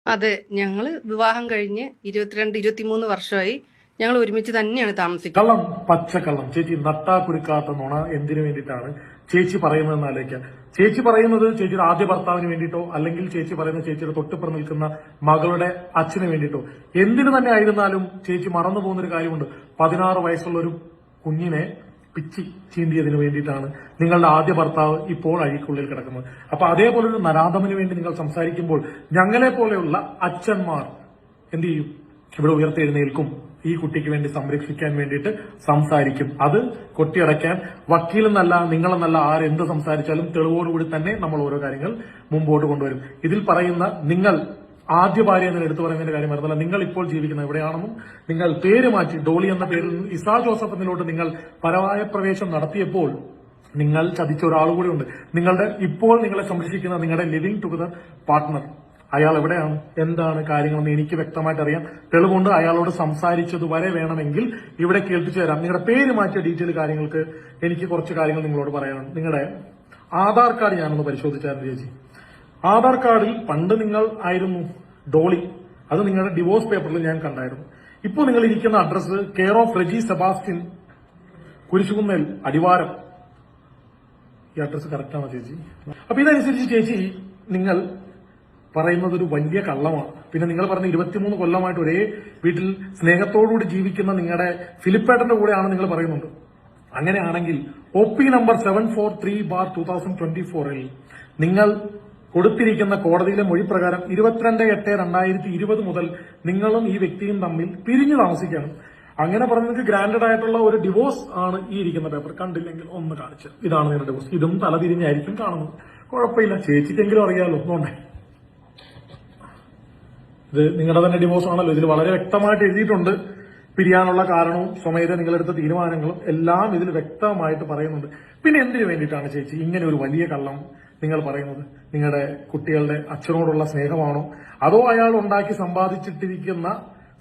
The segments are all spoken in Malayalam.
അതെ, ഞങ്ങള് വിവാഹം കഴിഞ്ഞ് 23 വർഷമായി. ഞങ്ങൾ ഒരുമിച്ച് തന്നെയാണ് താമസിക്കുന്നത്. കള്ളം, പച്ചക്കള്ളം. ചേച്ചി നട്ടാ കുരുക്കാത്ത നുണ എന്തിനു വേണ്ടിയിട്ടാണ് ചേച്ചി പറയുന്നതെന്ന് ആലോചിക്കാം. ചേച്ചി പറയുന്നത് ചേച്ചിയുടെ ആദ്യ ഭർത്താവിന് വേണ്ടിയിട്ടോ അല്ലെങ്കിൽ ചേച്ചി പറയുന്നത് ചേച്ചിയുടെ തൊട്ടിപ്പുറം നിൽക്കുന്ന മകളുടെ അച്ഛന് വേണ്ടിയിട്ടോ എന്തിനു തന്നെ ആയിരുന്നാലും ചേച്ചി മറന്നു പോകുന്നൊരു കാര്യമുണ്ട്. 16 വയസ്സുള്ള ഒരു കുഞ്ഞിനെ പിച്ചി ചീന്തിയതിനു വേണ്ടിയിട്ടാണ് നിങ്ങളുടെ ആദ്യ ഭർത്താവ് ഇപ്പോൾ അഴിക്കുള്ളിൽ കിടക്കുന്നത്. അപ്പൊ അതേപോലെ ഒരു നരാധമന് വേണ്ടി നിങ്ങൾ സംസാരിക്കുമ്പോൾ ഞങ്ങളെ പോലെയുള്ള അച്ഛന്മാർ എന്ത് ചെയ്യും? ഇവിടെ ഉയർത്തെഴുന്നേൽക്കും, ഈ കുട്ടിക്ക് വേണ്ടി സംരക്ഷിക്കാൻ വേണ്ടിയിട്ട് സംസാരിക്കും. അത് കൊട്ടിയടയ്ക്കാൻ വക്കീലെന്നല്ല നിങ്ങളെന്നല്ല ആരെന്ത് സംസാരിച്ചാലും തെളിവോടുകൂടി തന്നെ നമ്മൾ ഓരോ കാര്യങ്ങൾ മുമ്പോട്ട് കൊണ്ടുവരും. ഇതിൽ പറയുന്ന നിങ്ങൾ ആദ്യ ഭാര്യ എന്ന് എടുത്തു പറയുന്നതിന്റെ കാര്യം വരുന്നില്ല. നിങ്ങൾ ഇപ്പോൾ ജീവിക്കുന്ന എവിടെയാണെന്നും നിങ്ങൾ പേര് മാറ്റി ഡോളി എന്ന പേരിൽ നിന്ന് ഇസാ ജോസഫ് എന്നിലോട്ട് നിങ്ങൾ പരമായ പ്രവേശം നടത്തിയപ്പോൾ നിങ്ങൾ ചതിച്ച ഒരാൾ കൂടി ഉണ്ട്. നിങ്ങളുടെ ഇപ്പോൾ നിങ്ങളെ സംരക്ഷിക്കുന്ന നിങ്ങളുടെ ലിവിംഗ് ടുഗദർ പാർട്ട്ണർ അയാൾ എവിടെയാണ്, എന്താണ് കാര്യങ്ങളെന്ന് എനിക്ക് വ്യക്തമായിട്ട് അറിയാം. തെളിവുണ്ട്. അയാളോട് സംസാരിച്ചത് വരെ വേണമെങ്കിൽ ഇവിടെ കേൾപ്പിച്ചു തരാം. നിങ്ങളുടെ പേര് മാറ്റിയ ഡീറ്റെയിൽ കാര്യങ്ങൾക്ക് എനിക്ക് കുറച്ച് കാര്യങ്ങൾ നിങ്ങളോട് പറയാനുണ്ട്. നിങ്ങളുടെ ആധാർ കാർഡ് ഞാനൊന്ന് പരിശോധിച്ചായിരുന്നു ചേച്ചി. ആധാർ കാർഡിൽ പണ്ട് നിങ്ങൾ ആയിരുന്നു ഡോളി. അത് നിങ്ങളുടെ ഡിവോഴ്സ് പേപ്പറിൽ ഞാൻ കണ്ടായിരുന്നു. ഇപ്പോൾ നിങ്ങൾ ഇരിക്കുന്ന address care of Reji Sebastian, Kurishukunnel, Adivaram. ഈ അഡ്രസ് കറക്റ്റാണോ ചേച്ചി? അപ്പൊ ഇതനുസരിച്ച് ചേച്ചി നിങ്ങൾ പറയുന്നത് ഒരു വലിയ കള്ളമാണ്. പിന്നെ നിങ്ങൾ പറഞ്ഞ 23 കൊല്ലമായിട്ട് ഒരേ വീട്ടിൽ സ്നേഹത്തോടുകൂടി ജീവിക്കുന്ന നിങ്ങളുടെ ഫിലിപ്പേട്ടന്റെ കൂടെയാണ് നിങ്ങൾ പറയുന്നുണ്ട്. അങ്ങനെയാണെങ്കിൽ OP നമ്പർ 743/2024 നിങ്ങൾ കൊടുത്തിരിക്കുന്ന കോടതിയിലെ മൊഴി പ്രകാരം 22/8/2020 മുതൽ നിങ്ങളും ഈ വ്യക്തിയും തമ്മിൽ പിരിഞ്ഞു താമസിക്കുകയാണ്. അങ്ങനെ പറഞ്ഞത് ഗ്രാൻഡഡ് ആയിട്ടുള്ള ഒരു ഡിവോഴ്സ് ആണ് ഈ ഇരിക്കുന്ന പേപ്പർ. കണ്ടില്ലെങ്കിൽ ഒന്ന് കാണിച്ച്, ഇതാണ് നിങ്ങളുടെ ഡിവോഴ്സ്. ഇതും തലതിരിഞ്ഞായിരിക്കും കാണുന്നത്. കുഴപ്പമില്ല, ചേച്ചിക്കെങ്കിലും അറിയാലോ. ഒന്നുണ്ടേ, ഇത് നിങ്ങളുടെ തന്നെ ഡിവോഴ്സ് ആണല്ലോ. ഇതിൽ വളരെ വ്യക്തമായിട്ട് എഴുതിയിട്ടുണ്ട്. പിരിയാനുള്ള കാരണവും സ്വമേധ നിങ്ങളെടുത്ത തീരുമാനങ്ങളും എല്ലാം ഇതിൽ വ്യക്തമായിട്ട് പറയുന്നുണ്ട്. പിന്നെ എന്തിനു വേണ്ടിയിട്ടാണ് ചേച്ചി ഇങ്ങനെ ഒരു വലിയ കള്ളം നിങ്ങൾ പറയുന്നത്? നിങ്ങളുടെ കുട്ടികളുടെ അച്ഛനോടുള്ള സ്നേഹമാണോ, അതോ അയാൾ ഉണ്ടാക്കി സമ്പാദിച്ചിട്ടിരിക്കുന്ന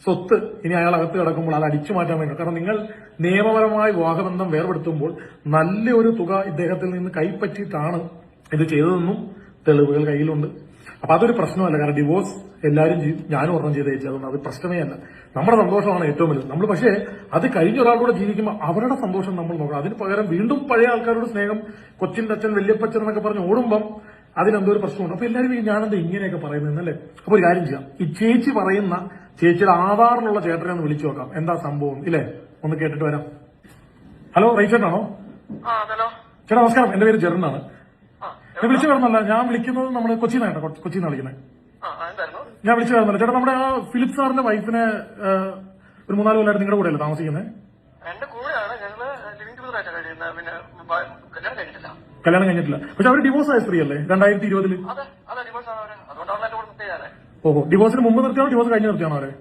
സ്വത്ത് ഇനി അയാൾ അകത്ത് കിടക്കുമ്പോൾ അത് അടിച്ചു മാറ്റാൻ വേണ്ടി? കാരണം നിങ്ങൾ നിയമപരമായി വിവാഹബന്ധം വേർപെടുത്തുമ്പോൾ നല്ലൊരു തുക ഇദ്ദേഹത്തിൽ നിന്ന് കൈപ്പറ്റിയിട്ടാണ് ഇത് ചെയ്തതെന്നും തെളിവുകൾ കയ്യിലുണ്ട്. അപ്പൊ അതൊരു പ്രശ്നമല്ല. കാരണം ഡിവോഴ്സ് എല്ലാവരും ഞാനും ഒരെണ്ണം ചെയ്ത് ചേച്ചി, അതുകൊണ്ട് അത് പ്രശ്നമേ അല്ല. നമ്മുടെ സന്തോഷമാണ് ഏറ്റവും വലുത്. നമ്മൾ പക്ഷേ അത് കഴിഞ്ഞ ഒരാളൂടെ ജീവിക്കുമ്പോൾ അവരുടെ സന്തോഷം നമ്മൾ നോക്കണം. അതിന് പകരം വീണ്ടും പഴയ ആൾക്കാരോട് സ്നേഹം, കൊച്ചിന്റെ അച്ഛൻ, വല്യപ്പച്ചൻ എന്നൊക്കെ പറഞ്ഞ് ഓടുമ്പം അതിനെന്തോ ഒരു പ്രശ്നമുണ്ട്. അപ്പൊ എല്ലാവരും ഞാനെന്താ ഇങ്ങനെയൊക്കെ പറയുന്നതല്ലേ? അപ്പൊ ഒരു കാര്യം ചെയ്യാം, ഈ ചേച്ചി പറയുന്ന ചേച്ചിയുടെ ആധാറിലുള്ള ചേട്ടനെ ഒന്ന് വിളിച്ചു നോക്കാം, എന്താ സംഭവം ഇല്ലേ? ഒന്ന് കേട്ടിട്ട് വരാം. ഹലോ, റൈച്ചേട്ടാണോ? ചേട്ടാ നമസ്കാരം, എന്റെ പേര് ജെറിനാണ്. ഞാൻ വിളിച്ചു വരുന്നല്ല, ഞാൻ വിളിക്കുന്നത് നമ്മള് കൊച്ചിന്നായിട്ടാ, കൊച്ചിന്നാണ് വിളിക്കുന്നത്. ഞാൻ വിളിച്ചു വരുന്നല്ല ചേട്ടാ, നമ്മുടെ ആ ഫിലിപ്പ് സാറിന്റെ വൈഫിനെ ഒരു 3-4 കൊല്ലമായിട്ട് നിങ്ങളുടെ കൂടെയല്ലേ താമസിക്കുന്നത്? കല്യാണം കഴിഞ്ഞിട്ടില്ല. പക്ഷെ അവർ ഡിവോഴ്സ് ആയ സ്ത്രീ അല്ലേ 2020? ഓഹോ, ഡിവോഴ്സിന് മുമ്പ് നിർത്തിയാണോ ഡിവോഴ്സ് കഴിഞ്ഞ് നിർത്തിയാണോ അവരെ?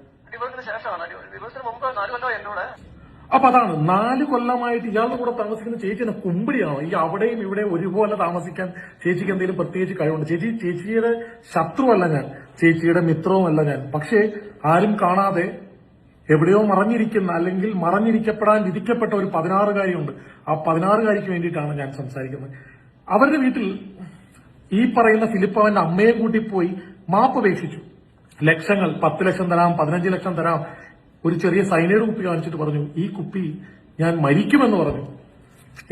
അപ്പൊ അതാണ് 4 കൊല്ലമായിട്ട് ഇയാളുടെ കൂടെ താമസിക്കുന്ന ചേച്ചിനെ കുമ്പിടിയാണോ? ഈ അവിടെയും ഇവിടെ ഒരുപോലെ താമസിക്കാൻ ചേച്ചിക്ക് എന്തെങ്കിലും പ്രത്യേകിച്ച് കഴിവുണ്ട്? ചേച്ചിയുടെ ശത്രുവല്ല ഞാൻ, ചേച്ചിയുടെ മിത്രവുമല്ല ഞാൻ. പക്ഷേ ആരും കാണാതെ എവിടെയോ മറഞ്ഞിരിക്കുന്ന അല്ലെങ്കിൽ മറഞ്ഞിരിക്കപ്പെടാൻ വിധിക്കപ്പെട്ട ഒരു 16-കാരിയുണ്ട്. ആ 16-കാരിക്ക് വേണ്ടിയിട്ടാണ് ഞാൻ സംസാരിക്കുന്നത്. അവരുടെ വീട്ടിൽ ഈ പറയുന്ന ഫിലിപ്പ് അവന്റെ അമ്മയെ കൂട്ടി പോയി മാപ്പപേക്ഷിച്ചു. ലക്ഷങ്ങൾ, 10 ലക്ഷം തരാം, 15 ലക്ഷം തരാം. ഒരു ചെറിയ സൈനൈഡ് കുപ്പി കാണിച്ചിട്ട് പറഞ്ഞു, ഈ കുപ്പി ഞാൻ മരിക്കുമെന്ന് പറഞ്ഞു.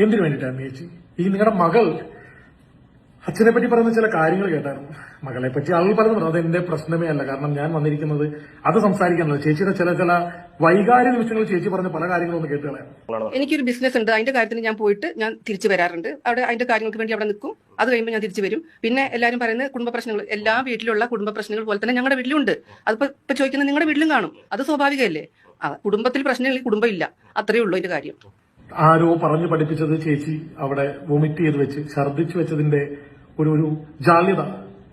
എന്തിനു വേണ്ടിയിട്ടാണ് ചേച്ചി? ഈ നിങ്ങളുടെ മകൾ അച്ഛനെ പറ്റി പറയുന്ന ചില കാര്യങ്ങൾ കേട്ടായിരുന്നു. മകളെ പറ്റി ആളുകൾ പറയുന്നത് അത് എന്റെ പ്രശ്നമേ അല്ല. കാരണം ഞാൻ വന്നിരിക്കുന്നത് അത് സംസാരിക്കാനല്ല. ചേച്ചിയുടെ ചില വൈകാരിക നിമിഷങ്ങൾ ചേച്ചി പറഞ്ഞ പല കാര്യങ്ങളും ഒന്ന് കേട്ടുകളയാം. എനിക്കൊരു ബിസിനസ് ഉണ്ട്, അതിന്റെ കാര്യത്തിന് ഞാൻ പോയിട്ട് ഞാൻ തിരിച്ചു വരാറുണ്ട്. അവിടെ അതിന്റെ കാര്യങ്ങൾക്ക് വേണ്ടി അവിടെ നിൽക്കും. അത് കഴിയുമ്പോൾ ഞാൻ തിരിച്ചു വരും. പിന്നെ എല്ലാവരും പറയുന്നത് കുടുംബ പ്രശ്നങ്ങൾ, എല്ലാ വീട്ടിലുള്ള കുടുംബ പ്രശ്നങ്ങൾ പോലെ തന്നെ ഞങ്ങളുടെ വീട്ടിലുണ്ട്. അതിപ്പോ ചോദിക്കുന്നത് നിങ്ങളുടെ വീട്ടിലും കാണും. അത് സ്വാഭാവികമല്ലേ? കുടുംബത്തിൽ പ്രശ്നമില്ലെങ്കിൽ കുടുംബം ഇല്ല, അത്രയേ ഉള്ളൂ ഇതിന്റെ കാര്യം. ആരോ പറഞ്ഞു പഠിപ്പിച്ചത് ചേച്ചി അവിടെ വൊമിറ്റ് ചെയ്ത് വെച്ച് ഛർദ്ദിച്ചു വെച്ചതിന്റെ ഒരു ജാള്യത,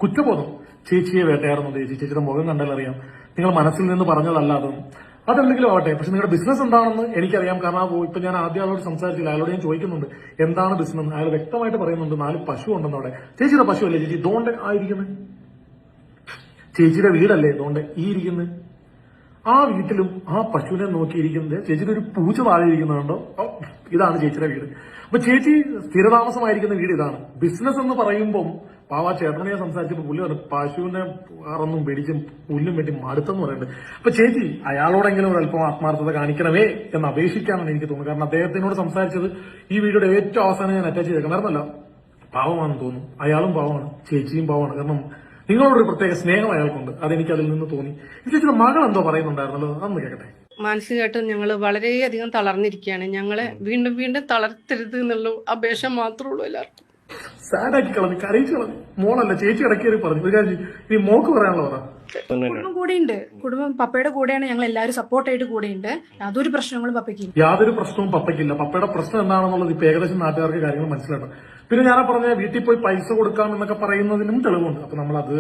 കുറ്റബോധം ചേച്ചിയെ വേട്ടയാടുന്നത്. ചേച്ചിയുടെ മുഖം കണ്ടാൽ അറിയാം നിങ്ങൾ മനസ്സിൽ നിന്ന് പറഞ്ഞതല്ല അതെന്തെങ്കിലും ആവട്ടെ. പക്ഷെ നിങ്ങളുടെ ബിസിനസ് എന്താണെന്ന് എനിക്കറിയാം. കാരണം ഇപ്പൊ ഞാൻ ആദ്യം ആളോട് സംസാരിച്ചില്ല, അയാളോട് ഞാൻ ചോദിക്കുന്നുണ്ട് എന്താണ് ബിസിനസ്. അയാൾ വ്യക്തമായിട്ട് പറയുന്നുണ്ട് 4 പശു ഉണ്ടെന്ന്. അവിടെ ചേച്ചിയുടെ പശു അല്ലേ ചേച്ചി ദോണ്ടെ ആയിരിക്കുന്നത്? ചേച്ചിയുടെ വീടല്ലേ ദോണ്ടെ ഈ ഇരിക്കുന്നത്? ആ വീട്ടിലും ആ പശുവിനെ നോക്കിയിരിക്കുന്നത് ചേച്ചിയുടെ ഒരു പൂച്ച താഴെ ഇരിക്കുന്നുണ്ടോ? ഇതാണ് ചേച്ചിയുടെ വീട്. അപ്പൊ ചേച്ചി സ്ഥിരതാമസമായിരിക്കുന്ന വീട് ഇതാണ്. ബിസിനസ് എന്ന് പറയുമ്പോൾ പാവാ ചേട്ടനെ സംസാരിച്ചപ്പോൾ പുള്ളി പറഞ്ഞു പശുവിനെ അറന്നും പിടിച്ചും പുല്ലും വെട്ടി മടുത്തെന്ന് പറയുന്നത്. അപ്പൊ ചേച്ചി അയാളോടെങ്കിലും ഒരു അല്പം ആത്മാർത്ഥത കാണിക്കണമേ എന്ന് അപേക്ഷിക്കാനാണ് എനിക്ക് തോന്നുന്നത്. കാരണം അദ്ദേഹത്തിനോട് സംസാരിച്ചത് ഈ വീഡിയോയുടെ ഏറ്റവും അവസാനം ഞാൻ അറ്റാച്ച് ചെയ്തേക്കാം. വേറൊന്നല്ല, പാവമാണെന്ന് തോന്നുന്നു. അയാളും പാവമാണ്, ചേച്ചിയും പാവമാണ്. കാരണം നിങ്ങളോടൊരു പ്രത്യേക സ്നേഹം അയാൾക്കുണ്ട്. അതെനിക്ക് അതിൽ നിന്ന് തോന്നി. ചേച്ചിയുടെ മകൾ എന്തോ പറയുന്നുണ്ടായിരുന്നല്ലോ, അതൊന്ന് കേൾക്കട്ടെ. മാനസികമായിട്ട് ഞങ്ങൾ വളരെയധികം തളർന്നിരിക്കുകയാണ്. ഞങ്ങളെ വീണ്ടും വീണ്ടും തളർത്തരുത് എന്നുള്ള അപേക്ഷ മാത്രമേ ഉള്ളൂ എല്ലാവർക്കും. സാഡാക്കി കളഞ്ഞു, കരയിച്ചു കളഞ്ഞു. മോളല്ല ചേച്ചി ഇടയ്ക്കേറി പറഞ്ഞു. ഒരു കാര്യം ഇനി മോക്ക് പറയാനുള്ള പറ. കുടുംബം കൂടെയുണ്ട്. കുടുംബം പപ്പയുടെ കൂടെയാണ്. ഞങ്ങൾ എല്ലാവരും സപ്പോർട്ടായിട്ട് കൂടെയുണ്ട്. യാതൊരു പ്രശ്നങ്ങളും പപ്പയ്ക്ക് യാതൊരു പ്രശ്നവും പപ്പയ്ക്കില്ല. പപ്പയുടെ പ്രശ്നം എന്താണെന്നുള്ളത് ഇപ്പൊ ഏകദേശം നാട്ടുകാർക്ക് കാര്യങ്ങൾ മനസ്സിലാക്കണം. പിന്നെ ഞാൻ പറഞ്ഞ വീട്ടിൽ പോയി പൈസ കൊടുക്കാം എന്നൊക്കെ പറയുന്നതിനും തെളിവുണ്ട്. അപ്പൊ നമ്മളത്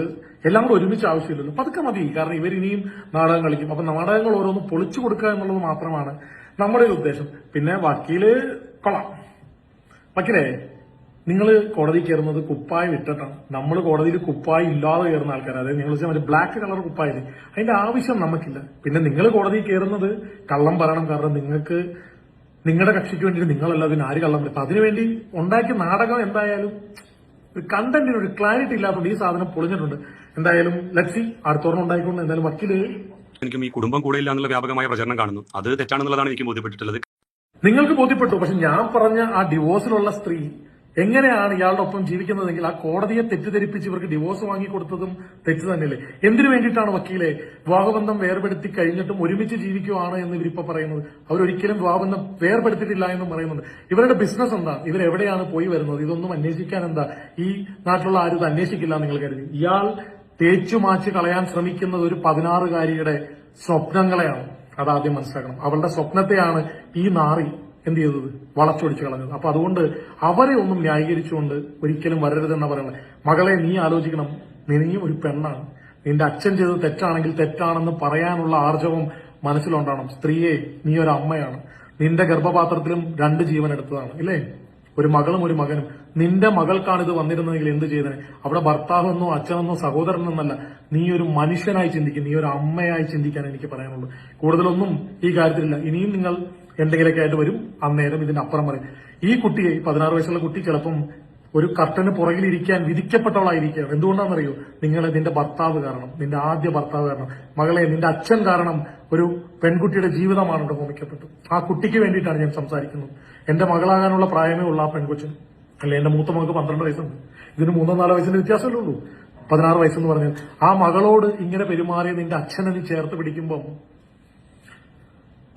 എല്ലാം കൂടെ ഒരുമിച്ച് ആവശ്യമില്ലല്ലോ. പതുക്കെ മതി. കാരണം ഇവർ ഇനിയും നാടകം കളിക്കും. അപ്പൊ നാടകങ്ങൾ ഓരോന്ന് പൊളിച്ചു കൊടുക്കുക എന്നുള്ളത് മാത്രമാണ് നമ്മുടെ ഒരു ഉദ്ദേശം. പിന്നെ വക്കീല് കൊള്ളാം. വക്കീലേ, നിങ്ങൾ കോടതി കയറുന്നത് കുപ്പായം ഇട്ടിട്ടാണ്. നമ്മൾ കോടതിയിൽ കുപ്പായം ഇല്ലാതെ കയറുന്ന ആൾക്കാർ. അതായത് നിങ്ങൾ വെച്ചാൽ മറ്റേ ബ്ലാക്ക് കളർ കുപ്പായം, അതിന്റെ ആവശ്യം നമുക്കില്ല. പിന്നെ നിങ്ങൾ കോടതിയിൽ കയറുന്നത് കള്ളം പറയണം. കാരണം നിങ്ങൾക്ക് നിങ്ങളുടെ കക്ഷിക്ക് വേണ്ടി നിങ്ങളല്ല, അതിന് ആര് കള്ളം പറയും. അപ്പൊ അതിനുവേണ്ടി ഉണ്ടാക്കിയ നാടകം എന്തായാലും ഒരു കണ്ടന്റിന് ഒരു ക്ലാരിറ്റി ഇല്ലാത്തതുകൊണ്ട് ഈ സാധനം പൊളിഞ്ഞിട്ടുണ്ട്. എന്തായാലും ലക്സി അടുത്തോളം ഉണ്ടായിക്കൊണ്ട് എന്തായാലും വക്കീല് എനിക്കും ഈ കുടുംബം കൂടെ ഇല്ല എന്നുള്ള വ്യാപകമായ പ്രചരണം കാണുന്നു. അത് തെറ്റാണെന്നുള്ളതാണ് എനിക്ക് ബോധ്യപ്പെട്ടിട്ടുള്ളത്. നിങ്ങൾക്ക് ബോധ്യപ്പെട്ടു. പക്ഷെ ഞാൻ പറഞ്ഞ ആ ഡിവോഴ്സിലുള്ള സ്ത്രീ എങ്ങനെയാണ് ഇയാളുടെ ഒപ്പം ജീവിക്കുന്നതെങ്കിൽ ആ കോടതിയെ തെറ്റിദ്ധരിപ്പിച്ച് ഇവർക്ക് ഡിവോഴ്സ് വാങ്ങിക്കൊടുത്തതും തെറ്റ് തന്നെയല്ലേ? എന്തിനു വേണ്ടിയിട്ടാണ് വക്കീലെ വിവാഹബന്ധം വേർപെടുത്തി കഴിഞ്ഞിട്ടും ഒരുമിച്ച് ജീവിക്കുവാണ് എന്ന് ഇവരിപ്പോ പറയുന്നത്? അവരൊരിക്കലും വിവാഹബന്ധം വേർപെടുത്തിയിട്ടില്ല എന്നും പറയുന്നുണ്ട്. ഇവരുടെ ബിസിനസ് എന്താ? ഇവരെവിടെയാണ് പോയി വരുന്നത്? ഇതൊന്നും അന്വേഷിക്കാൻ എന്താ ഈ നാട്ടിലുള്ള ആരും ഇത് അന്വേഷിക്കില്ല നിങ്ങൾ കരുതി? ഇയാൾ തേച്ചുമാച്ച് കളയാൻ ശ്രമിക്കുന്നത് ഒരു 16-കാരിയുടെ സ്വപ്നങ്ങളെയാണ്. അതാദ്യം മനസ്സിലാക്കണം. അവളുടെ സ്വപ്നത്തെയാണ് ഈ നാറി എന്ത് ചെയ്തത്? വളച്ചൊടിച്ച് കളഞ്ഞത്. അപ്പൊ അതുകൊണ്ട് അവരെ ഒന്നും ന്യായീകരിച്ചുകൊണ്ട് ഒരിക്കലും വരരുതെന്നാ പറയുന്നത്. മകളെ, നീ ആലോചിക്കണം. നീ ഒരു പെണ്ണാണ്. നിന്റെ അച്ഛൻ ചെയ്തത് തെറ്റാണെങ്കിൽ തെറ്റാണെന്ന് പറയാനുള്ള ആർജവം മനസ്സിലുണ്ടാവണം. സ്ത്രീയെ, നീ ഒരു അമ്മയാണ്. നിന്റെ ഗർഭപാത്രത്തിലും 2 ജീവൻ എടുത്തതാണ് ഇല്ലേ? ഒരു മകളും ഒരു മകനും. നിന്റെ മകൾക്കാണ് ഇത് വന്നിരുന്നെങ്കിൽ എന്ത് ചെയ്തേ? അവിടെ ഭർത്താവെന്നോ അച്ഛനെന്നോ സഹോദരനെന്നല്ല, നീ ഒരു മനുഷ്യനായി ചിന്തിക്കും. നീ ഒരു അമ്മയായി ചിന്തിക്കാൻ എനിക്ക് പറയാനുള്ളൂ. കൂടുതലൊന്നും ഈ കാര്യത്തിലില്ല. ഇനിയും നിങ്ങൾ എന്തെങ്കിലുമൊക്കെ ആയിട്ട് വരും. അന്നേരം ഇതിനപ്പുറം പറയും. ഈ കുട്ടിയെ, 16 വയസ്സുള്ള കുട്ടി ചിലപ്പം ഒരു കർട്ടന് പുറകിലിരിക്കാൻ വിധിക്കപ്പെട്ടവളായിരിക്കുകയാണ്. എന്തുകൊണ്ടാണെന്നറിയോ? നിന്റെ ഭർത്താവ് കാരണം, നിന്റെ ആദ്യ ഭർത്താവ് കാരണം. മകളെ, നിന്റെ അച്ഛൻ കാരണം ഒരു പെൺകുട്ടിയുടെ ജീവിതമാണ് ഇവിടെ ഹോമിക്കപ്പെട്ടു. ആ കുട്ടിക്ക് വേണ്ടിയിട്ടാണ് ഞാൻ സംസാരിക്കുന്നത്. എന്റെ മകളാകാനുള്ള പ്രായമേ ഉള്ള ആ പെൺകൊച്ചിന്. അല്ലെ, എന്റെ മൂത്ത മകൾക്ക് 12 വയസ്സുണ്ട്. ഇതിന് 3-4 വയസ്സിന്റെ വ്യത്യാസമല്ലേ ഉള്ളൂ. 16 വയസ്സെന്ന് പറഞ്ഞാൽ ആ മകളോട് ഇങ്ങനെ പെരുമാറിയ നിന്റെ അച്ഛനെ നീ ചേർത്ത് പിടിക്കുമ്പോൾ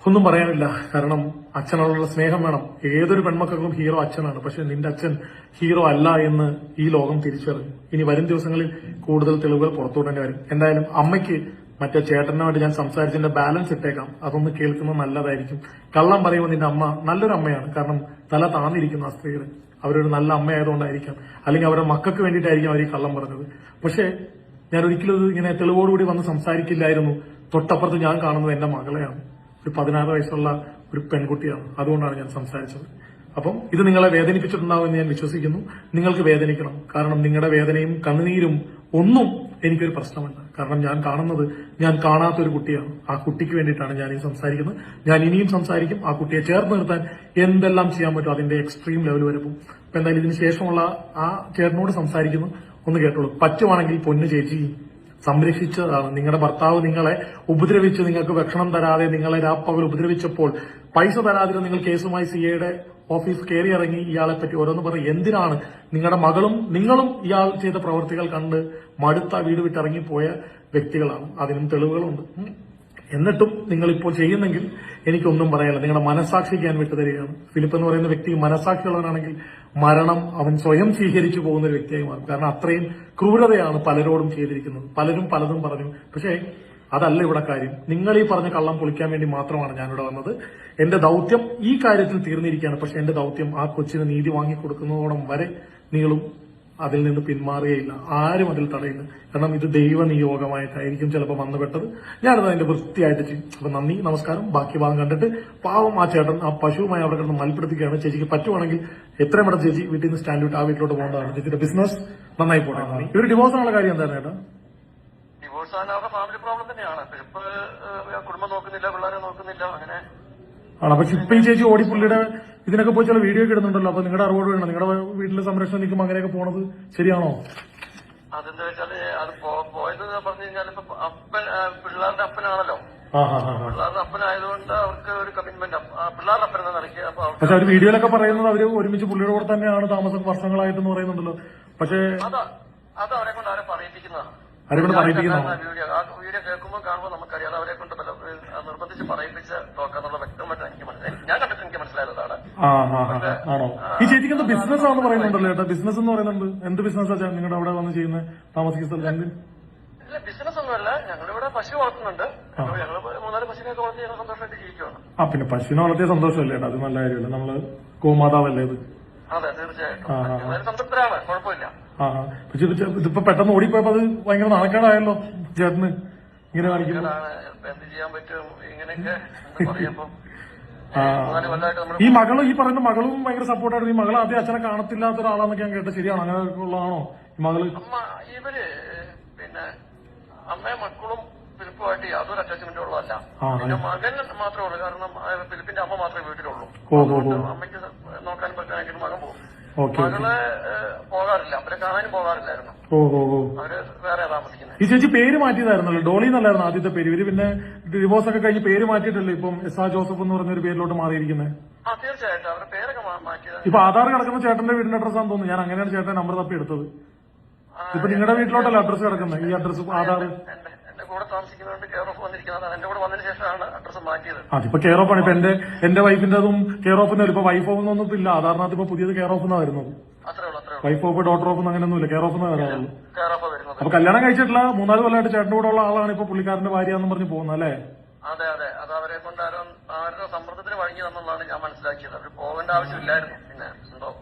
ഒന്നും പറയാനില്ല. കാരണം അച്ഛനോടുള്ള സ്നേഹം വേണം. ഏതൊരു പെൺമക്കൾക്കും ഹീറോ അച്ഛനാണ്. പക്ഷെ നിന്റെ അച്ഛൻ ഹീറോ അല്ല എന്ന് ഈ ലോകം തിരിച്ചറിഞ്ഞു. ഇനി വരും ദിവസങ്ങളിൽ കൂടുതൽ തെളിവുകൾ പുറത്തുവിടേണ്ടി വരും. എന്തായാലും അമ്മയ്ക്ക് മറ്റേ ചേട്ടനുമായിട്ട് ഞാൻ സംസാരിച്ചതിന്റെ ബാലൻസ് ഇട്ടേക്കാം. അതൊന്ന് കേൾക്കുന്നത് നല്ലതായിരിക്കും. കള്ളം പറയുമ്പോൾ നിന്റെ അമ്മ നല്ലൊരു അമ്മയാണ്. കാരണം തല താന്നിരിക്കുന്ന ആ സ്ത്രീകൾ അവരൊരു നല്ല അമ്മയായതുകൊണ്ടായിരിക്കാം. അല്ലെങ്കിൽ അവരുടെ മക്കൾക്ക് വേണ്ടിയിട്ടായിരിക്കും അവർ ഈ കള്ളം പറഞ്ഞത്. പക്ഷെ ഞാൻ ഒരിക്കലും ഇങ്ങനെ തെളിവോടുകൂടി വന്ന് സംസാരിക്കില്ലായിരുന്നു. തൊട്ടപ്പുറത്ത് ഞാൻ കാണുന്നത് എന്റെ മകളെയാണ്. ഒരു 16 വയസ്സുള്ള ഒരു പെൺകുട്ടിയാണ്. അതുകൊണ്ടാണ് ഞാൻ സംസാരിച്ചത്. അപ്പം ഇത് നിങ്ങളെ വേദനിപ്പിച്ചിട്ടുണ്ടാവുമെന്ന് ഞാൻ വിശ്വസിക്കുന്നു. നിങ്ങൾക്ക് വേദനിക്കണം. കാരണം നിങ്ങളുടെ വേദനയും കണ്ണുനീരും ഒന്നും എനിക്കൊരു പ്രശ്നമല്ല. കാരണം ഞാൻ കാണുന്നത് ഞാൻ കാണാത്തൊരു കുട്ടിയാണ്. ആ കുട്ടിക്ക് വേണ്ടിയിട്ടാണ് ഞാൻ ഈ സംസാരിക്കുന്നത്. ഞാൻ ഇനിയും സംസാരിക്കും. ആ കുട്ടിയെ ചേർത്ത് നിർത്താൻ എന്തെല്ലാം ചെയ്യാൻ പറ്റും അതിന്റെ എക്സ്ട്രീം ലെവൽ വരെ പോകും. അപ്പൊ എന്തായാലും ഇതിന് ശേഷമുള്ള ആ ചേട്ടനോട് സംസാരിക്കുന്നു. ഒന്ന് കേട്ടോളൂ. പറ്റുവാണെങ്കിൽ പൊന്നു ചേച്ചി, സംരക്ഷിച്ചതാണ്. നിങ്ങളുടെ ഭർത്താവ് നിങ്ങളെ ഉപദ്രവിച്ച്, നിങ്ങൾക്ക് ഭക്ഷണം തരാതെ, നിങ്ങളെ രാപ്പകൽ ഉപദ്രവിച്ചപ്പോൾ പൈസ തരാതിരുന്ന നിങ്ങൾ കേസുമായി സിഐയുടെ ഓഫീസ് കയറി ഇറങ്ങി ഇയാളെ പറ്റി ഓരോന്ന് പറയും. എന്തിനാണ്? നിങ്ങളുടെ മകളും നിങ്ങളും ഇയാൾ ചെയ്ത പ്രവർത്തികൾ കണ്ട് മടുത്ത വീട് വിട്ടിറങ്ങിപ്പോയ വ്യക്തികളാണ്. അതിനും തെളിവുകളുണ്ട്. എന്നിട്ടും നിങ്ങളിപ്പോൾ ചെയ്യുന്നെങ്കിൽ എനിക്കൊന്നും പറയാനില്ല. നിങ്ങളുടെ മനസാക്ഷിക്ക് ഞാൻ വിട്ടുതരികയാണ്. ഫിലിപ്പ് എന്ന് പറയുന്ന വ്യക്തി മനസാക്ഷിയുള്ളവനാണെങ്കിൽ മരണം അവൻ സ്വയം സ്വീകരിച്ചു പോകുന്ന ഒരു വ്യക്തിയായി മാറും. കാരണം അത്രയും ക്രൂരതയാണ് പലരോടും ചെയ്തിരിക്കുന്നത്. പലരും പലതും പറഞ്ഞു. പക്ഷേ അതല്ല ഇവിടെ കാര്യം. നിങ്ങൾ ഈ പറഞ്ഞ കള്ളം പൊളിക്കാൻ വേണ്ടി മാത്രമാണ് ഞാനിവിടെ വന്നത്. എന്റെ ദൌത്യം ഈ കാര്യത്തിൽ തീർന്നിരിക്കുകയാണ്. പക്ഷെ എന്റെ ദൌത്യം ആ കൊച്ചിന് നീതി വാങ്ങിക്കൊടുക്കുന്നതോളം വരെ നിങ്ങളും അതിൽ നിന്ന് പിന്മാറുകയില്ല. ആരും അതിൽ തടയില്ല. കാരണം ഇത് ദൈവനിയോഗമായിട്ടായിരിക്കും ചിലപ്പോൾ വന്നുപെട്ടത്. ഞാനത് അതിന്റെ വൃത്തിയായിട്ട് ചെയ്യും. അപ്പൊ നന്ദി, നമസ്കാരം. ബാക്കി ഭാഗം കണ്ടിട്ട് പാവം ആ ചേട്ടൻ ആ പശുവുമായി അവിടെ കിടന്ന് മൽപ്പെടുത്തിക്കുകയാണ്. ചേച്ചിക്ക് പറ്റുവാണെങ്കിൽ എത്രയും പെട്ടെന്ന് ചേച്ചി വീട്ടിൽ നിന്ന് സ്റ്റാൻഡ് വിട്ട് ആ വീട്ടിലോട്ട് പോകേണ്ടതാണ്. ചേച്ചിയുടെ ബിസിനസ് നന്നായി പോകണം. ഇവർ ഡിവോഴ്സാനുള്ള കാര്യം എന്താണ് ചേട്ടാ? ഡിവോഴ്സ് അവരുടെ ഫാമിലി പ്രോബ്ലം തന്നെയാണ്. ഇപ്പൊ കുടുംബം നോക്കുന്നില്ല, പിള്ളേരെ നോക്കുന്നില്ല. അങ്ങനെ ആണ്. പക്ഷെ ഇപ്പൊ ഈ ചേച്ചി ഓടി പുള്ളിയുടെ ഇതിനൊക്കെ പോയി ചില വീഡിയോ ഒക്കെ ഇടുന്നുണ്ടല്ലോ. അപ്പൊ നിങ്ങളുടെ അറിവോട് വേണം, നിങ്ങളുടെ വീട്ടിലെ സംരക്ഷണം നിൽക്കുമ്പോൾ അങ്ങനെയൊക്കെ പോണത് ശരിയാണോ? അതെന്താ വെച്ചാല് അത് പോയത് പറഞ്ഞു കഴിഞ്ഞാൽ ഇപ്പൊ അപ്പൻ പിള്ളേരുടെ അപ്പനാണല്ലോ. പിള്ളേരുടെ അപ്പനായതുകൊണ്ട് അവർക്ക് ഒരു കമ്മിറ്റ്മെന്റ് പിള്ളേരുടെ അപ്പൻ എന്ന നിലയ്ക്ക്. അപ്പൊ പക്ഷെ അവർ വീഡിയോയിലൊക്കെ പറയുന്നത് അവര് ഒരുമിച്ച് പുള്ളിയുടെ കൂടെ തന്നെയാണ് താമസം വർഷങ്ങളായിട്ടെന്ന് പറയുന്നുണ്ടല്ലോ. പക്ഷേ അത് അവരെ കൊണ്ട് അവരെ പറയിപ്പിക്കുന്നതാണ്. അവരെ കൊണ്ട് പറയിപ്പിക്കുന്നതാണ്. വീഡിയോ കേൾക്കുമ്പോൾ കാണുമ്പോൾ നമുക്കറിയാം അവരെ കൊണ്ട് നിർബന്ധിച്ച് പറയിപ്പിച്ച് നോക്കാന്നുള്ള വ്യക്തമായിട്ട് എനിക്ക് മനസ്സിലായി. ഞാൻ കണ്ടിട്ട് എനിക്ക് മനസ്സിലായതാണ്. ആണോ? ഈ ചേച്ചിക്ക് എന്താ ബിസിനസ് ആണെന്ന് പറയുന്നുണ്ടല്ലോ ചേട്ടാ. ബിസിനസ് എന്ന് പറയുന്നുണ്ട്. എന്ത് ബിസിനസ്സാ നിങ്ങളുടെ അവിടെ വന്ന് ചെയ്യുന്നത്, താമസിക്കുന്ന സ്ഥലത്ത്? ഇല്ല, ബിസിനസ് ഒന്നുമല്ല. ഞങ്ങളിവിടെ പശു വളർത്തുന്നുണ്ട്. ഞങ്ങള് 3-4 പശുവിനൊക്കെ വളർത്തി ഞങ്ങൾ സന്തോഷമായിട്ട് ജീവിക്കുകയാണ്. പിന്നെ പശുവിനെ വളർത്തിയ സന്തോഷമല്ലേ ചേട്ടാ, അത് നല്ല കാര്യമല്ലേ. നമ്മള് ഗോമാതാവല്ലേ ഇത്. അതെ, തീർച്ചയായിട്ടും സംതൃപ്തരാണ്, കുഴപ്പമില്ല. പക്ഷെ ഇതിപ്പോ പെട്ടെന്ന് ഓടിപ്പോയപ്പോ അത് ഭയങ്കര നാണക്കേടായല്ലോ ചേട്ടന് ഇങ്ങനെ കാണിക്കുന്നത്. എന്ത് ചെയ്യാൻ പറ്റും ഇങ്ങനെയൊക്കെ പറയുമ്പോ. ഈ മകള്, ഈ പറയുന്ന മകളും ഭയങ്കര സപ്പോർട്ടായിട്ട്. ഈ മകൾ ആദ്യം അച്ഛനെ കാണത്തില്ലാത്ത ഒരാളാന്നൊക്കെ ഞാൻ കേട്ടത്. ശരിയാണോ? അങ്ങനെ ഉള്ളതാണോ ഈ മകള്? ഇവര് പിന്നെ അമ്മയും മക്കളും ഫിലിപ്പുമായിട്ട് യാതൊരു അറ്റാച്ച്മെന്റും ഉള്ളതല്ല. പിന്നെ മകൻ മാത്രമേ ഉള്ളൂ. കാരണം ഫിലിപ്പിന്റെ അമ്മ മാത്രമേ വീട്ടിലുള്ളൂ. അമ്മയ്ക്ക് നോക്കാൻ പറ്റാനെങ്കിലും മകൻ പോകും. മകള് പോകാറില്ല, അവരെ കാണാനും പോകാറില്ലായിരുന്നു. അവര് വേറെ താമസിക്കുന്നത്. ഈ ചേച്ചി പേര് മാറ്റിയതായിരുന്നല്ലോ, ഡോളി എന്നല്ലായിരുന്നു ആദ്യത്തെ പേര്. ഇവര് പിന്നെ ഡിവോഴ്സ് ഒക്കെ കഴിഞ്ഞ് പേര് മാറ്റിയിട്ടല്ലേ ഇപ്പം എസ് ആർ ജോസഫ് എന്ന് പറഞ്ഞൊരു പേരിലോട്ട് മാറിയിരിക്കുന്നത്. തീർച്ചയായിട്ടും അവരുടെ പേരൊക്കെ മാറ്റിയത്. ഇപ്പൊ ആധാർ കിടക്കുന്ന ചേട്ടന്റെ വീടിന്റെ അഡ്രസ് ആണെന്ന് തോന്നുന്നു. ഞാൻ അങ്ങനെയാണ് ചേട്ടൻ നമ്പർ തപ്പി എടുത്തത്. ഇപ്പൊ നിങ്ങളുടെ വീട്ടിലോട്ടല്ലേ അഡ്രസ് കിടക്കുന്നത്, ഈ അഡ്രസ് ആധാർ? എന്റെ കൂടെ താമസിക്കുന്നതുകൊണ്ട് കെയർ ഓഫ് വന്നിരിക്കുന്നതാണ്. എന്റെ കൂടെ വന്നതിന് ശേഷമാണ് അഡ്രസ് മാറ്റിയത്. അതിപ്പോ കെയർ ഓഫ് ആണ്. ഇപ്പൊ എന്റെ വൈഫിന്റെതും കെയർ ഓഫ് ഇപ്പൊ വൈഫ് ഓഫ് എന്നൊന്നും ഇല്ല ആധാറിനകത്ത്. ഇപ്പൊ പുതിയത് കെയർ ഓഫ് എന്നാ വരുന്നത്. വൈഫ് ഓഫ് ഡോട്ടർ ഓഫ് അങ്ങനെയൊന്നുമില്ല, കെയർ ഓഫ് എന്നാ വരാറുള്ളൂ. അപ്പൊ കല്യാണം കഴിച്ചിട്ടില്ല 3-4 കൊല്ലമായിട്ട് ചേട്ടന്റെ കൂടെ ഉള്ള ആളാണ് ഇപ്പൊ പുള്ളിക്കാരന്റെ ഭാര്യ എന്ന് പറഞ്ഞ് പോകുന്നത് അല്ലേ? അതെ, അത് അവരെ കൊണ്ട് ആരുടെ സമ്മർദ്ദത്തിന് വഴങ്ങി തന്നുള്ളതാണ് ഞാൻ മനസ്സിലാക്കിയത്. അവർ പോകേണ്ട ആവശ്യമില്ലായിരുന്നു. പിന്നെ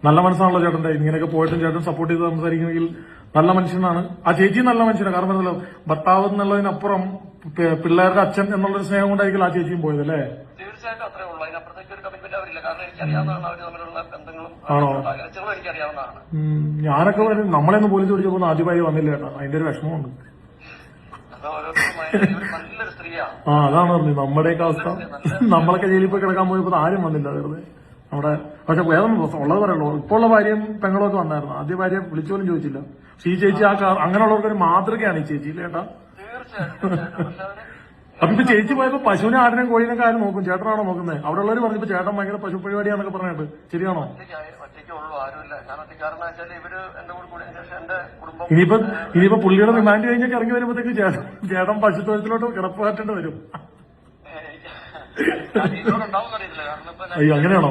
നല്ല മനസ്സാണല്ലോ ചേട്ടന്റെ. ഇങ്ങനെയൊക്കെ പോയിട്ടും ചേട്ടൻ സപ്പോർട്ട് ചെയ്ത് സംസാരിക്കുന്നെങ്കിൽ നല്ല മനുഷ്യനാണ്. ആ ചേച്ചി നല്ല മനുഷ്യനാണ്. കാരണം എന്താ, ഭർത്താവ് എന്നുള്ളതിനപ്പുറം പിള്ളേരുടെ അച്ഛൻ എന്നുള്ളൊരു സ്നേഹം കൊണ്ടായിരിക്കും ആ ചേച്ചിയും പോയത് അല്ലേ? തീർച്ചയായിട്ടും അത്രേ ഉള്ളൂ. അതിനപ്പുറത്തേക്ക് ഒരു കമ്മിറ്റ്മെന്റ് അവരില്ല. കാരണം എനിക്കറിയാവുന്നതാണ് അവർ തമ്മിലുള്ള ബന്ധങ്ങളും അകലച്ചുകളും എനിക്കറിയാവുന്നതാണ്. ഞാനൊക്കെ നമ്മളെന്ന് പോലീസ് പിടിച്ചപ്പോ ആദ്യമായി വന്നില്ല ചേട്ടാ, അതിന്റെ ഒരു വിഷമമുണ്ട്. നല്ലൊരു സ്ത്രീയാണ്. അതാണ് പറഞ്ഞത്. നമ്മുടെയൊക്കെ അവസ്ഥ, നമ്മളൊക്കെ ജയിലിൽ പോയി കിടക്കാൻ പോയപ്പോ ആരും വന്നില്ല വെറുതെ നമ്മുടെ. പക്ഷെ വേറെ ഉള്ളത് പറയുള്ളൂ. ഇപ്പൊ ഉള്ള ഭാര്യയും പെങ്ങളും ഒക്കെ വന്നായിരുന്നു. ആദ്യ ഭാര്യ വിളിച്ചോലും ചോദിച്ചില്ല. പക്ഷെ ഈ ചേച്ചി അങ്ങനെയുള്ളവർക്ക് ഒരു മാതൃകയാണ് ഈ ചേച്ചി ചേട്ടാ. അപ്പൊ ഇപ്പൊ ചേച്ചി പോയപ്പോ പശുവിനെ ആടിനെയും കോഴിനൊക്കെ ആരും നോക്കും? ചേട്ടനാണോ നോക്കുന്നത്? അവിടെ ഉള്ളവർ പറഞ്ഞപ്പോ ചേട്ടൻ ഭയങ്കര പശു പരിപാടിയാന്നൊക്കെ പറഞ്ഞിട്ട് ശരിയാണോ? ഇനിയിപ്പോ പുള്ളിയുടെ റിമാൻഡ് കഴിഞ്ഞൊക്കെ ഇറങ്ങി വരുമ്പോഴത്തേക്ക് ചേട്ടൻ പശുത്തൊഴുത്തിലോട്ട് കിടപ്പ് മാറ്റേണ്ടി വരും. അയ്യോ, അങ്ങനെയാണോ?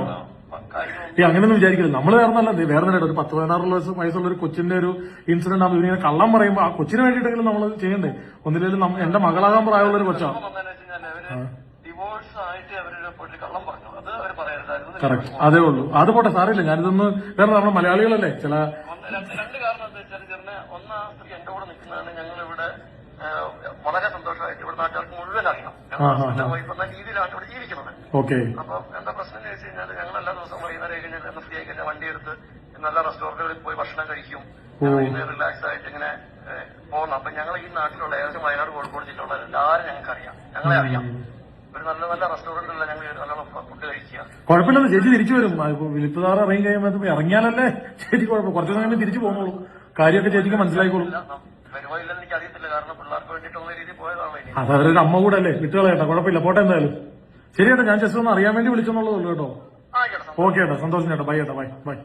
അങ്ങനെയൊന്നും വിചാരിക്കില്ല. നമ്മൾ വേറെന്നല്ല, വേറെ തന്നെ ഒരു 10-16 വയസ്സുള്ള ഒരു കൊച്ചിന്റെ ഒരു ഇൻസിഡന്റ് ആകുമ്പോൾ ഇവരിങ്ങനെ കള്ളം പറയുമ്പോൾ ആ കൊച്ചിന് വേണ്ടിയിട്ടെങ്കിലും നമ്മൾ ചെയ്യണ്ടേ? ഒന്നില്ലെങ്കിലും എന്റെ മകളാകാൻ പ്രായമുള്ള ഒരു കൊച്ചാണ്. കറക്റ്റ്, അതേ ഉള്ളൂ. അത് പോട്ടെ, സാറില്ല. ഞാനിതൊന്ന് വേറെ നമ്മുടെ മലയാളികളല്ലേ ചില രണ്ട് കാരണം എന്താ വെച്ചാൽ ഒന്ന് ആ സ്ത്രീ എന്റെ കൂടെ നിൽക്കുന്നതാണ്. ഞങ്ങളിവിടെ വളരെ സന്തോഷമായിട്ട് ഇവിടെ നാട്ടുകാർക്ക് മുഴുവൻ അറിയാം. എന്ന രീതിയിലാണ് ഇവിടെ ജീവിക്കുന്നത്. അപ്പൊ എന്താ പ്രശ്നം എന്ന് വെച്ച് കഴിഞ്ഞാൽ ഞങ്ങൾ എല്ലാ ദിവസവും വൈകുന്നേരം കഴിഞ്ഞാൽ ഫ്രീ ആയി കഴിഞ്ഞാൽ വണ്ടി എടുത്ത് നല്ല റെസ്റ്റോറന്റുകളിൽ പോയി ഭക്ഷണം കഴിക്കും. റിലാക്സ് ആയിട്ട് ഇങ്ങനെ പോകുന്നു. അപ്പൊ ഞങ്ങൾ ഈ നാട്ടിലുള്ള ഏകദേശം വയനാട് കോഴിക്കോട് ജില്ലയുള്ള എല്ലാവരും ഞങ്ങൾക്ക് അറിയാം, ഞങ്ങളെ അറിയാം. ഒരു നല്ല റെസ്റ്റോറന്റിലുള്ള ഞങ്ങൾ നല്ലോണം ഫുഡ് കഴിക്കുക. കുഴപ്പമില്ലെന്ന് ചേച്ചി തിരിച്ചു വരും. വിളിപ്പുതാറ് ഇറങ്ങി കഴിയുമ്പോൾ ഇറങ്ങിയാലല്ലേ ചേച്ചി കുഴപ്പം. കുറച്ചു സമയം തിരിച്ചു പോകുന്നുള്ളൂ. കാര്യമൊക്കെ ചേച്ചിക്ക് മനസ്സിലായിക്കോളും. വരുമോ ഇല്ലെന്ന് എനിക്ക് അറിയത്തില്ല. കാരണം പിള്ളേർക്ക് വേണ്ടിയിട്ടുള്ള രീതിയിൽ പോയതാണ്. അത് അവരൊരു അമ്മ കൂടെ അല്ലേ, വിട്ടുകളേട്ടാ. കുഴപ്പമില്ല, പോട്ടെ എന്തായാലും. ശരി ചേട്ടാ, ഞാൻ ജസ്റ്റ് ഒന്ന് അറിയാൻ വേണ്ടി വിളിച്ചെന്നുള്ളതുള്ളൂ കേട്ടോ. ഓക്കെ ചേട്ടാ, സന്തോഷം ചേട്ടാ. ബൈ ചേട്ടാ, ബൈ ബൈ.